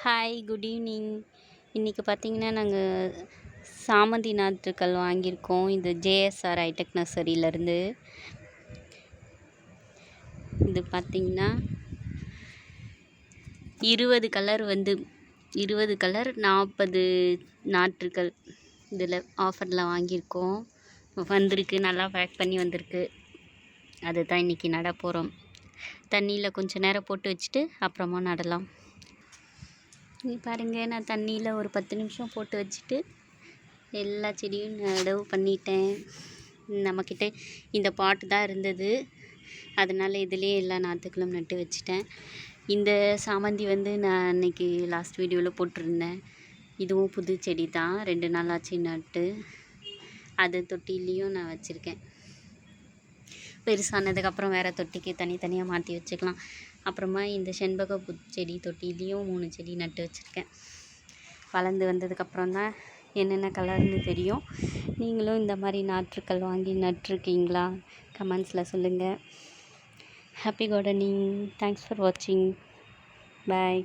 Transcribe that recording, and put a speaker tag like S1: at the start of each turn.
S1: Hi, good evening. இன்றைக்கி பார்த்திங்கன்னா நாங்கள் சாமந்தி நாற்றுக்கள் வாங்கியிருக்கோம். இது ஜேஎஸ்ஆர் ஹைடெக் நர்சரியிலேருந்து. இது பார்த்திங்கன்னா 20 கலர் 40 நாற்றுக்கள் இதில் ஆஃபரில் வாங்கியிருக்கோம். வந்திருக்கு, நல்லா பேக் பண்ணி வந்திருக்கு. அதுதான் இன்றைக்கி நட போகிறோம். தண்ணியில் கொஞ்சம் நேரம் போட்டு வச்சுட்டு அப்புறமா நடலாம். நீ பாருங்கள், நான் தண்ணியில் ஒரு 10 நிமிஷம் போட்டு வச்சுட்டு எல்லா செடியும் நடவு பண்ணிட்டேன். நம்மக்கிட்ட இந்த பாட்டு தான் இருந்தது, அதனால் இதுலேயே எல்லா நாற்றுக்களும் நட்டு வச்சுட்டேன். இந்த சாமந்தி நான் அன்றைக்கி லாஸ்ட் வீடியோவில் போட்டிருந்தேன். இதுவும் புது செடி தான், 2 நாள் ஆச்சு நட்டு. அது தொட்டிலையும் நான் வச்சுருக்கேன். பெருசானதுக்கப்புறம் வேறு தொட்டிக்கு தனித்தனியாக மாற்றி வச்சுக்கலாம். அப்புறமா இந்த செண்பக பூச்செடி தொட்டிலையும் 3 செடி நட்டு வச்சுருக்கேன். வளர்ந்து வந்ததுக்கப்புறம் தான் என்னென்ன கலர்னு தெரியும். நீங்களும் இந்த மாதிரி நாற்றுக்கள் வாங்கி நட்டுருக்கீங்களா? கமெண்ட்ஸில் சொல்லுங்கள். Happy gardening. தேங்க்ஸ் ஃபார் வாட்சிங். பாய்.